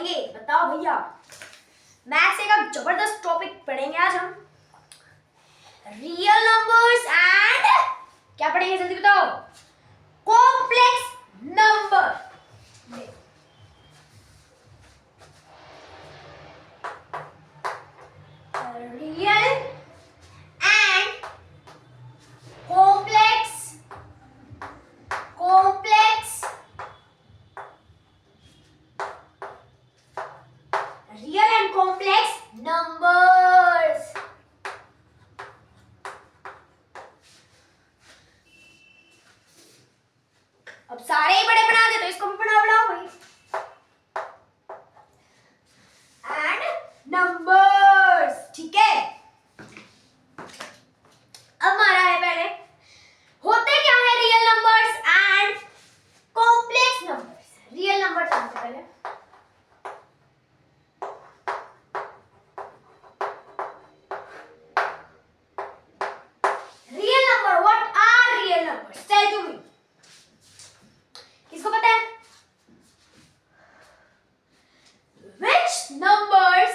पढ़ेंगे? बताओ भैया। मैथ्स का जबरदस्त टॉपिक पढ़ेंगे आज हम। रियल नंबर्स एंड क्या पढ़ेंगे जल्दी बताओ? Complex number. Real and complex real and complex numbers. अब सारे ही बड़े बना दे तो इसको भी बड़ा बनाओ भाई। एंड नंबर्स, ठीक है। अब हमारा है पहले होते क्या है real numbers and complex numbers. Real number जानते पहले। Real number, what are real numbers? Tell to me. किसको पता है? Which numbers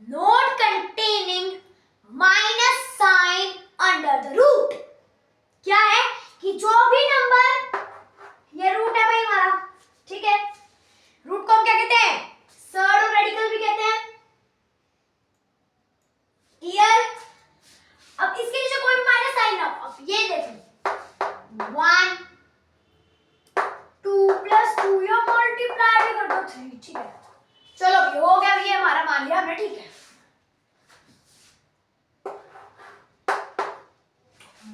not containing minus sign under the root? क्या है कि जो भी नंबर, ये रूट है भाई हमारा, ठीक है। रूट को हम क्या कहते हैं? सर्ड और रेडिकल भी कहते हैं। क्लियर? अब इसके नीचे कोई भी माइनस साइन ना, अब ये देखो 1 2 + 2 या मल्टीप्लाई कर दो 3, ठीक है। चलो ये हो गया, ये हमारा मान लिया हमने, ठीक है।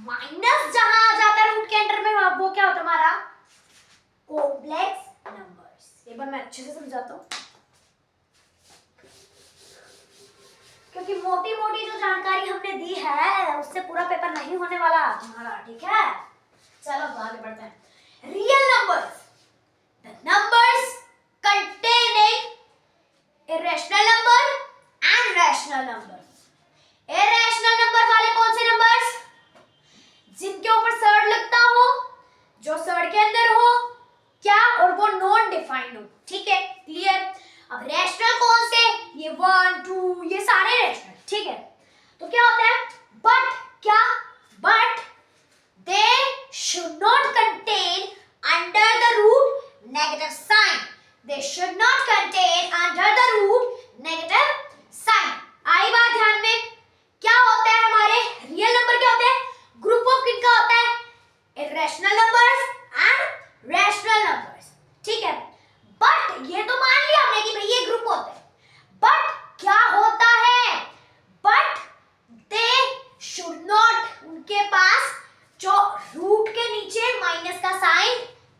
माइनस जहां आ जाता है रूट के अंदर में, वो क्या होता है हमारा? Complex numbers. एक बार मैं अच्छे से समझाता हूँ, क्योंकि मोटी मोटी जो जानकारी हमने दी है उससे पूरा पेपर नहीं होने वाला तुम्हारा, ठीक है। चलो आगे बढ़ते हैं। Real numbers, the numbers containing irrational number and rational number। irrational number वाले कौन से नंबर्स? जिनके ऊपर सर्ड लगता हो, जो सर्ड के अंदर हो, क्या, और वो नॉन डिफाइंड हो, ठीक है। क्लियर? अब रैशनल कौन से? ये 1 2 ये सारे रैशनल, ठीक है। तो क्या होता है? बट क्या? But they should not contain under the root negative sign. They should not contain under the root negative sign। आई बात ध्यान में? क्या होता है हमारे रियल नंबर? क्या होते हैं? ग्रुप ऑफ किनका होता है? irrational numbers and rational numbers, ठीक है। बट ये तो मान लिया हमने कि भाई ये ग्रुप होते हैं, बट क्या होता है? बट they should not, उनके पास जो रूट के नीचे माइनस का साइन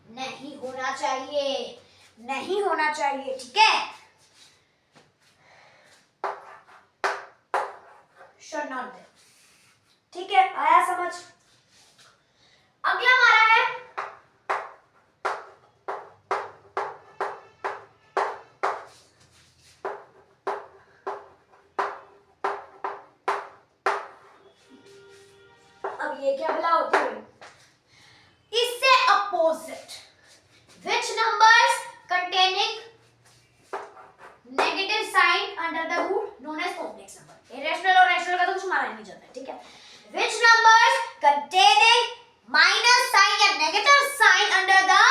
नहीं होना चाहिए, नहीं होना चाहिए, ठीक है। should not be, ठीक है। आया समझ? अगला हमारा है अब ये क्या भला होती है? इससे opposite. Which numbers containing negative sign under the root known as complex number। irrational और rational का तो कुछ माना नहीं जाता है, ठीक है। Which numbers containing minus sign या negative sign under the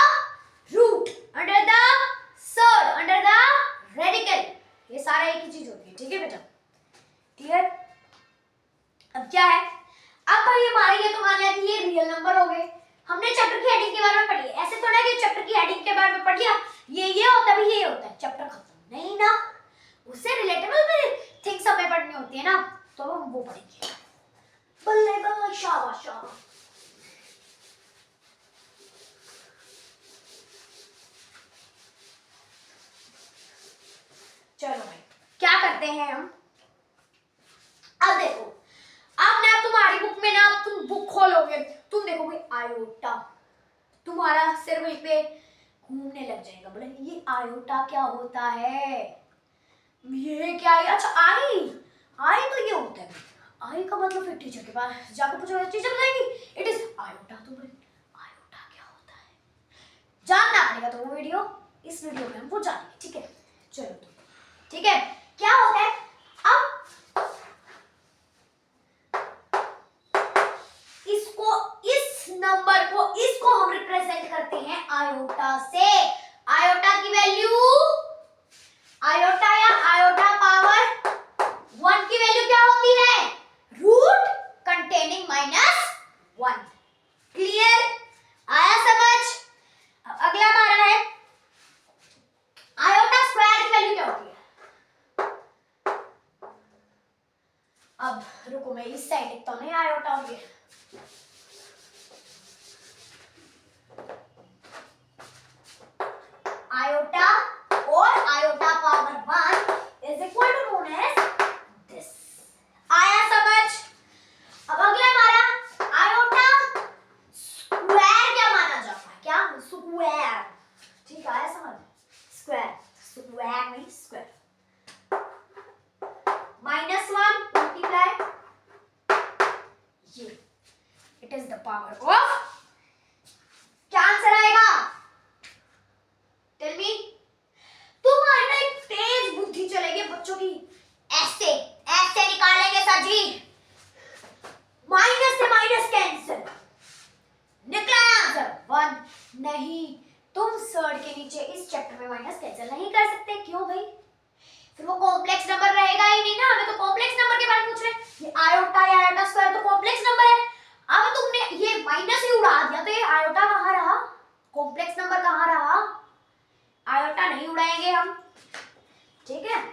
root, under the surd, under the radical, ये सारा एक ही चीज होती है, ठीक है बेटा। क्लियर? अब क्या है? अब भाई हमारे ये तो मान लिया कि ये रियल नंबर हो गए। हमने चैप्टर की हेडिंग के बारे में पढ़ी है, ऐसे थोड़ा कि चैप्टर की हेडिंग के बारे में पढ़ लिया, ये होता है, ये होता है, चैप्टर खत्म नहीं ना। उससे रिलेटेबल भी थिंग्स हमें पढ़नी होती है ना, तो हम वो पढ़ेंगे। बल्ले बल्ले, शाबाश शाबाश। चलो भाई क्या करते हैं हम? अब देखो, अब ना तुम्हारी बुक में ना, तुम बुक खोलोगे, तुम देखोगे आयोटा, तुम्हारा सिर वहीं पे घूमने लग जाएगा। बोले ये आयोटा क्या होता है? ये क्या है? अच्छा आई, आई तो ये होता है। आई का मतलब फिर टीचर के पास जाकर पूछोगे, टीचर बताएंगी इट इज आयोटा। तो बोले आयोटा क्या होता है? जानना पड़ेगा। तो वो वीडियो, इस वीडियो में हम वो जानेंगे, ठीक है। चलो ठीक है, क्या होता है अब इसको, इस नंबर को, इसको हम रिप्रेजेंट करते हैं आयोटा से। आयोटा की वैल्यू, आयोटा या आयोटा पावर 1 की वैल्यू क्या होती है? Root containing -1। क्लियर? आया समझ? अब अगला हमारा है आयोटा स्क्वायर की वैल्यू क्या होती है? अब रुको मैं इस साइड लिखता हूं, नहीं आयोटा होगी। आयोटा और iota power 1 is equal to known as this. आया समझ? अब अगला हमारा आयोटा स्क्वायर क्या माना जाता है? क्या? स्क्वायर। ठीक है, आया समझ? स्क्वायर, स्क्वायर नहीं स्क्वायर। -1 मल्टीप्लाई ये, it is the power of, क्या आंसर आएगा? Tell me. तुम्हारी ना एक तेज बुद्धि चलेगी बच्चों की, ऐसे ऐसे निकालेंगे सर जी, माइनस से माइनस कैंसिल, निकला आंसर 1। नहीं, तुम सर के नीचे इस चैप्टर में माइनस कैंसिल नहीं कर सकते। क्यों भाई? फिर वो कॉम्प्लेक्स नंबर रहेगा ही नहीं ना। हमें तो कॉम्प्लेक्स नंबर के बारे में पूछ रहे हैं। ये आयोटा या आयोटा स्क्वायर तो कॉम्प्लेक्स नंबर है। अब तुमने ये माइनस ही उड़ा दिया तो ये आयोटा कहाँ रहा? कॉम्प्लेक्स नंबर कहाँ रहा? आयोटा नहीं उड़ाएंगे हम, ठीक है।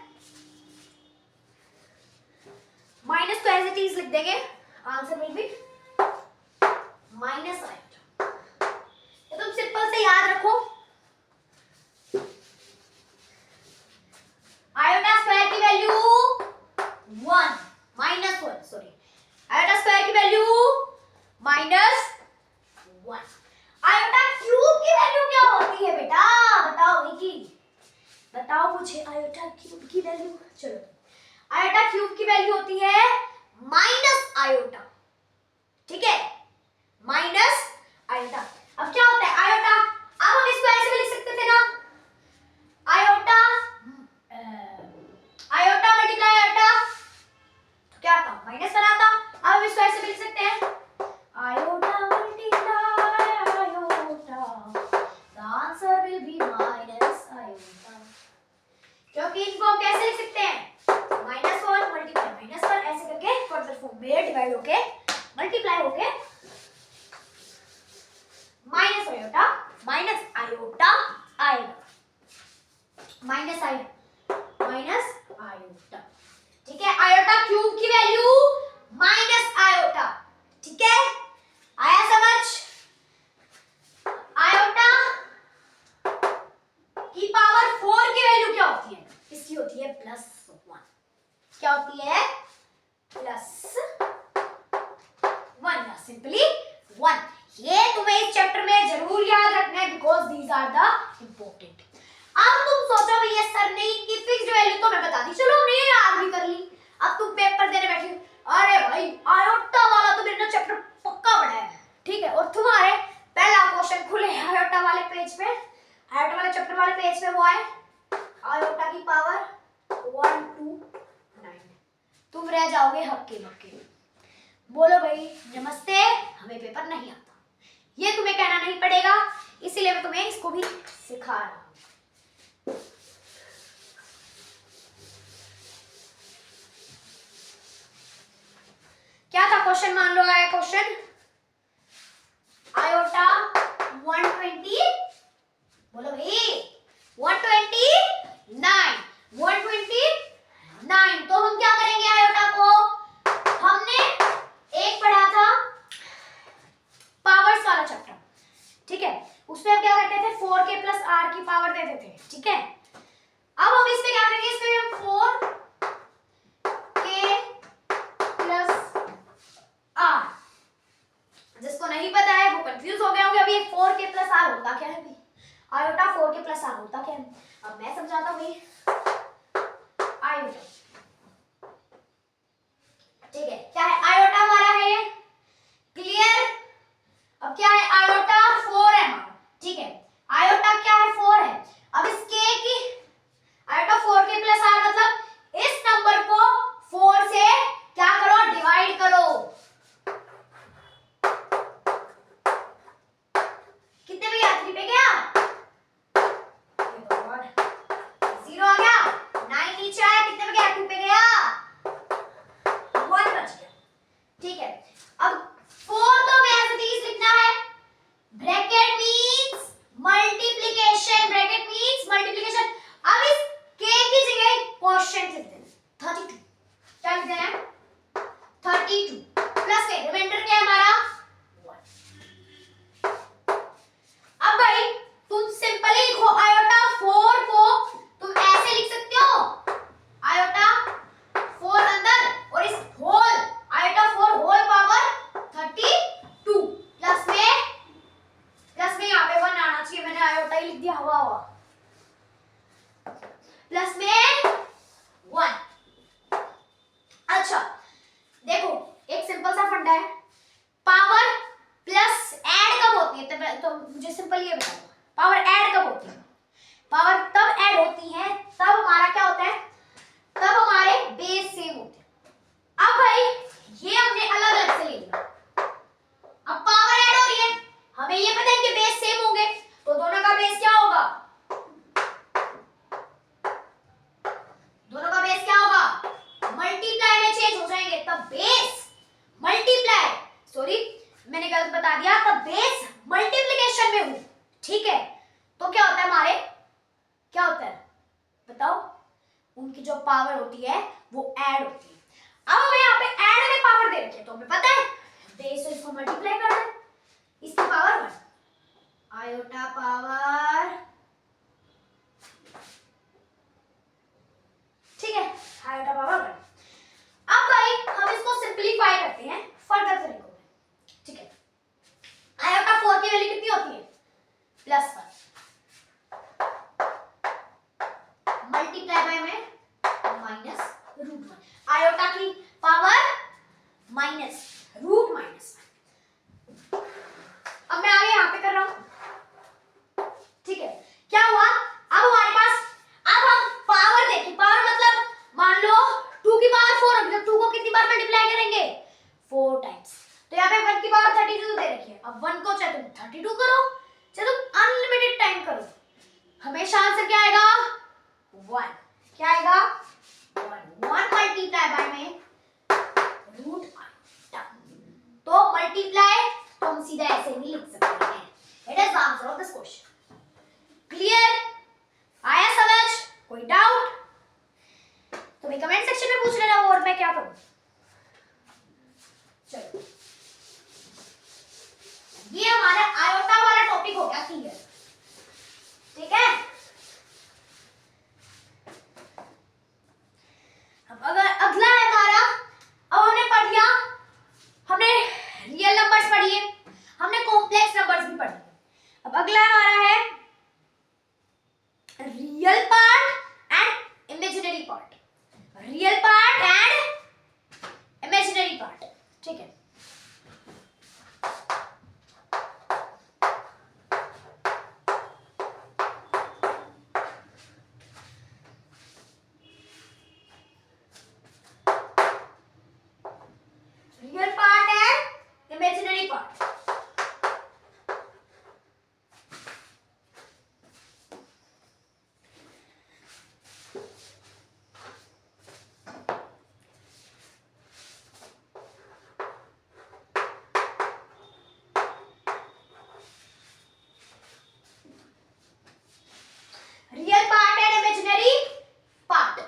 माइनस तो एज इट इज लिख देंगे, answer will be minus iota. ये तुम सिंपल से याद रखो, आयोटा स्क्वायर की वैल्यू 1 -1, सॉरी, आयोटा स्क्वायर की वैल्यू -1। आयोटा क्यूब की वैल्यू क्या होती है बेटा? बताओ विकी, बताओ मुझे आयोटा क्यूब की वैल्यू। चलो, आयोटा क्यूब की वैल्यू होती है माइनस आयोटा, ठीक है, माइनस आयोटा। अब क्या होता है आयोटा? अब हम इसको ऐसे भी लिख सकते थे ना, आयोटा आयोटा मल्टीप्लाई आयोटा, तो क्या आता? माइनस बनाता। अब हम इसको ऐसे भी लिख सकते हैं, iota multiply iota, the answer will be minus iota. क्योंकि इनको हम कैसे लिख सकते हैं? -1 मल्टीप्लाई -1 ऐसे करके फर्दर फॉर्म में डिवाइड होके मल्टीप्लाई होके माइनस आयोटा आएगा, माइनस आयोटा, ठीक है। आयोटा क्यूब की वैल्यू माइनस आयोटा, ठीक है, आया समझ? आयोटा की पावर 4 की वैल्यू क्या होती है? इसकी होती है +1। क्या होती है? +1 या सिंपली 1। ये तुम्हें इस चैप्टर में जरूर याद रखना है because these are the important. अब तुम सोचो भैया सर ने इनकी फिक्स्ड वैल्यू तो मैं बता दी, चलो हमने ये याद भी कर ली। अब तुम पेपर देने बैठे, अरे भाई आयोटा वाला तो मेरा चैप्टर पक्का पढ़ा है, ठीक है, और तुम्हारे पहला क्वेश्चन खुले आयोटा वाले पेज पे, आयोटा वाले चैप्टर वाले पेज पे वो है आयोटा की पावर 1 to 9। तुम रह जाओगे हक्के बक्के। बोलो भाई नमस्ते, हमें पेपर नहीं आता, ये तुम्हें कहना नहीं पड़ेगा, इसीलिए मैं तुम्हें इसको भी सिखा रहा हूं। क्या था क्वेश्चन? मान लो आया क्वेश्चन आयोटा 120, बोलो भाई 129, 129। तो हम क्या करेंगे आयोटा को? हमने एक पढ़ा था पावर्स वाला चैप्टर, ठीक है, उसमें हम क्या करते थे 4k + r की पावर देते थे, ठीक है। अब हम इसमें क्या करेंगे? इसमें हम 4k + r उनकी जो पावर होती है वो ऐड होती है। अब हमें यहाँ पे ऐड में पावर दे रखी है, तो हमें पता है बेस से इसको मल्टीप्लाई कर दें, इसकी पावर 1, आयोटा पावर, ठीक है, आयोटा पावर 1। अब भाई हम इसको सिंपलीफाई करते हैं फर्दर तरीकों में, ठीक है। आयोटा 4 की वैल्यू कितनी होती है, +1, मल्टीप्लाई बाय में -√1, आयोटा की पावर -√-1। अब मैं आगे यहाँ पे कर रहा हूं, ठीक है। क्या हुआ, अब हमारे पास, अब हम पावर देखिए, पावर मतलब मान लो 2 की पावर 4 होगी, तो 2 को कितनी बार मल्टीप्लाई करेंगे, 4 टाइम्स। तो यहाँ पे 1 की पावर 32 दे रखी है, अब 1 को चाहे तुम 32 करो, चाहे तुम अनलिमिटेड टाइम करो, हमेशा आंसर क्या आएगा, 1। क्या आएगा, 1 मल्टीप्लाई बाय में √, तो मल्टीप्लाई तो हम सीधा ऐसे नहीं लिख सकते हैं। It is answer of this question. Clear, आया समझ, कोई डाउट तो मैं कमेंट सेक्शन में पूछ लेना, और मैं क्या करूं। चलो, ये हमारा आयोटा वाला टॉपिक हो गया क्लियर, ठीक है। अब अगर अगला है हमारा, अब हमने पढ़ लिया, हमने रियल नंबर्स पढ़ लिए, हमने कॉम्प्लेक्स नंबर्स भी पढ़ लिए। अब अगला हमारा है real part and imaginary part, real part and imaginary part, ठीक है। Real part and imaginary part, real part and imaginary part.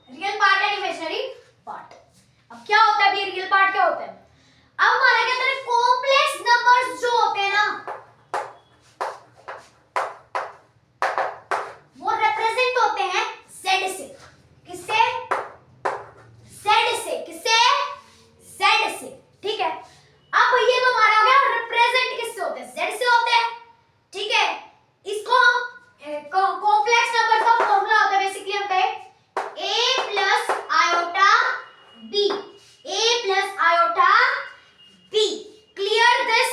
Real part and imaginary part, अब क्या होता है, ये रियल पार्ट क्या होता है, अब हमारा क्या होता है, कॉम्प्लेक्स नंबर्स जो होते हैं ना, वो रिप्रेजेंट होते हैं z से, किससे, z से, किससे, z से, ठीक है। अब ये तो हमारा हो गया रिप्रेजेंट किससे होते हैं, z से होते हैं, ठीक है। इसको हम कॉम्प्लेक्स नंबर का फॉर्मूला होता है, बेसिकली हम कहें a plus iota b, a plus iota b। Clear this,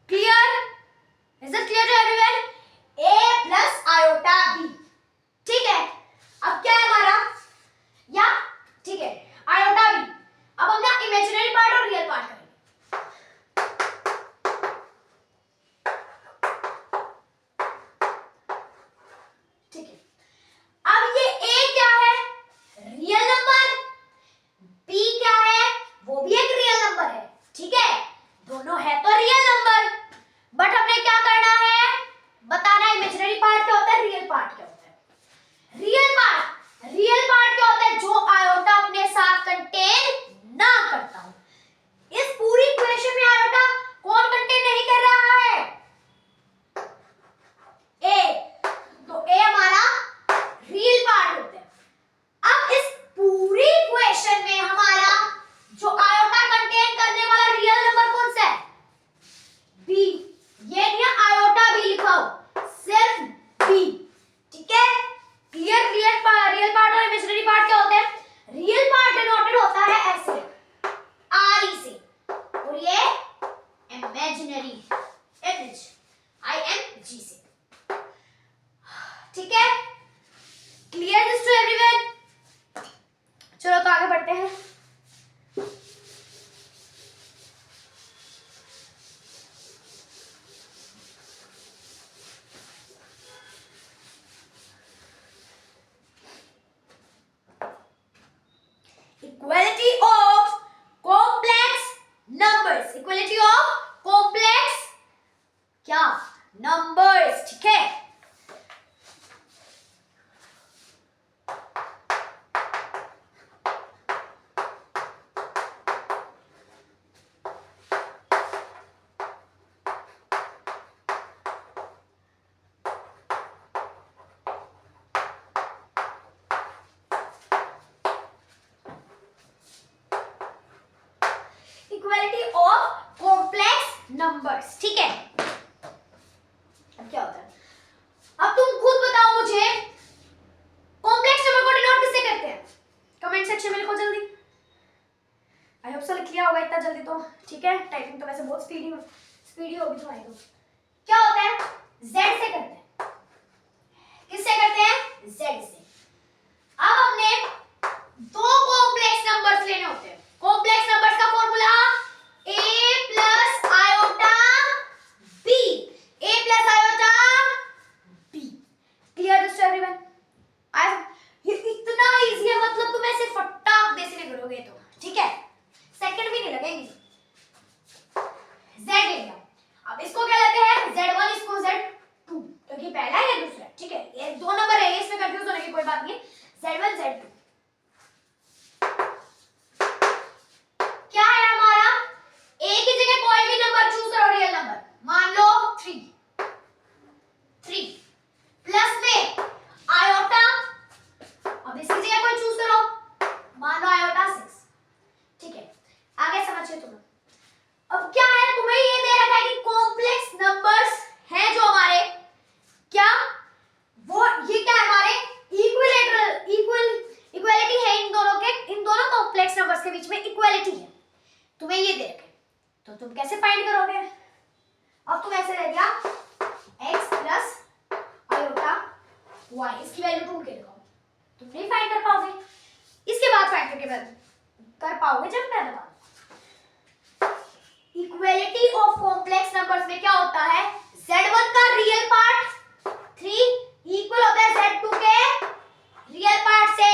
clear, is it clear to everyone, a plus iota b, ठीक है। अब क्या है हमारा, या ठीक है, आयोटा b। अब हम ना इमेजिनरी पार्ट और रियल पार्ट करेंगे, ठीक है। अब ये a क्या है, रियल नंबर, b क्या है, वो भी एक रियल नंबर है, ठीक है, दोनों है तो रियल नंबर, बट हमने क्या करना है, बताना इमेजिनरी पार्ट क्या होता है, रियल पार्ट क्या होता है। रियल पार्ट क्या होता है, जो आयोटा अपने साथ कंटेन ना करता हो। इस पूरी इक्वेशन में आयोटा कौन कंटेन नहीं कर रहा है, a, तो a हमारा रियल पार्ट होता है। अब इस पूरी इक्वेशन में हमारा नंबर्स, ठीक है। अब क्या होता है, अब तुम खुद बताओ मुझे कॉम्प्लेक्स नंबर को डिनोट किससे करते हैं? कमेंट सेक्शन में लिखो जल्दी। आई होप सो लिख लिया होगा इतना जल्दी तो, ठीक है। टाइपिंग तो वैसे बहुत स्पीडी होगी तुम्हारी तो। क्या होता है, z से करते हैं। किससे करते हैं? z से। अब हमने दो कॉम्प्लेक्स नंबर्स लेने होते हैं। कॉम्प्लेक्स नंबर्स का formula a plus iota b, a plus iota b। Clear this to everyone? ये इतना इजी है, मतलब तुम ऐसे फटाक दे से करोगे तो, ठीक है, सेकंड भी नहीं लगेंगे। z ले लिया, अब इसको क्या लेते हैं? z1, इसको z2, क्योंकि पहला है दूसरा, ठीक है। ये दो नंबर है, इसमें कंफ्यूज होने की कोई बात नहीं। z1 z2 क्या है हमारा? a की जगह कोई भी नंबर चूज करो, रियल नंबर। मान लो 3 प्लस में आयोटा, अब इसकी जगह कोई चूज करो, मान लो आयोटा 6, ठीक है। आगे समझिए तुम। अब क्या है, तुम्हें ये दे रखा है कि कॉम्प्लेक्स नंबर्स हैं जो हमारे, क्या वो ये क्या है हमारे? इक्वलिटी है इन दोनों के, इन दोनों कॉम्प्लेक्स नंबर्स के बीच में इक्वलिटी है। तुम्हें ये दे रखे, तो तुम कैसे फाइंड करोगे? अब तुम ऐसे रह गया x प्लस आयोटा y, इसकी वैल्यू ढूंढ के दिखाओ। तुम नहीं फाइंड कर पाओगे, इसके बाद फाइंड करके कर पाओगे जब मैं बताऊं। इक्वलिटी ऑफ कॉम्प्लेक्स नंबर्स में क्या होता है? z1 का रियल पार्ट 3 इक्वल होता है z2 के रियल पार्ट से,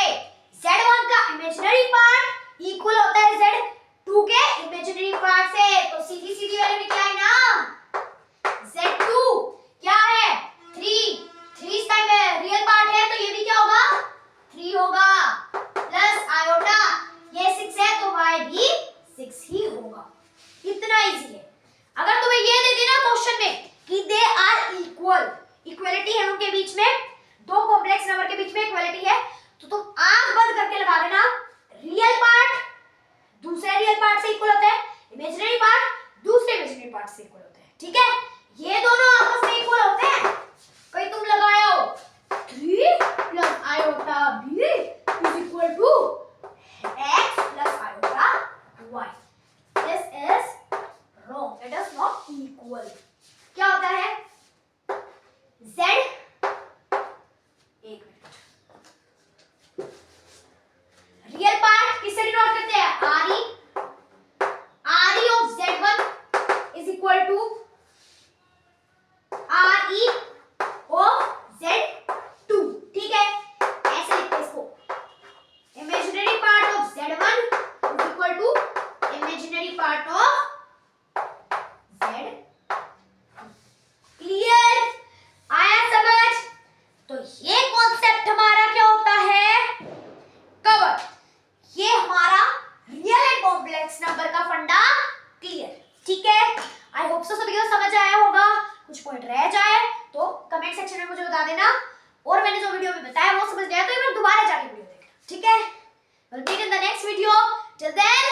z1 का इमेजिनरी पार्ट इक्वल होता है z2 के इमेजिनरी पार्ट से। तो सीधी सीधी वैल्यू निकला है ना, z2 क्या है? 3 इसका रियल पार्ट है, तो ये भी क्या होगा? 3 होगा, प्लस आयोटा ये 6 है तो y भी 6 ही होगा। इतना इजी है। अगर तुम्हें ये दे दी ना क्वेश्चन में कि दे आर इक्वल, इक्वलिटी है उनके बीच में, दो कॉम्प्लेक्स नंबर के बीच में इक्वलिटी है, तो तुम आंख बंद करके लगा देना, रियल पार्ट दूसरे रियल पार्ट से इक्वल होता है, इमेजिनरी पार्ट दूसरे इमेजिनरी पार्ट से इक्वल होता है, ठीक है। ये दोनों आपस में इक्वल होते हैं। कहीं तुम लगाए हो 3 plus iota b is equal to x plus iota y, this is wrong, it is not equal. क्या होता है? z, एक मिनट, रियल पार्ट किससे डिनोट करते हैं? re of z1 is equal to re of z2, ठीक है। ऐसे लिखते हैं इसको, imaginary part of z1 is equal to imaginary part of z2। Clear? आया समझ? तो ये कॉन्सेप्ट हमारा क्या होता है? कवर। ये हमारा रियल एंड कॉम्प्लेक्स नंबर का फंडा क्लियर, ठीक है। आई होप सो सभी को समझ आया होगा। कुछ पॉइंट रह जाए तो कमेंट सेक्शन में मुझे बता देना, और मैंने जो वीडियो में बताया वो समझ गया तो एक बार दोबारा जाके वीडियो देखना, ठीक है। We'll meet in the next video. Till then,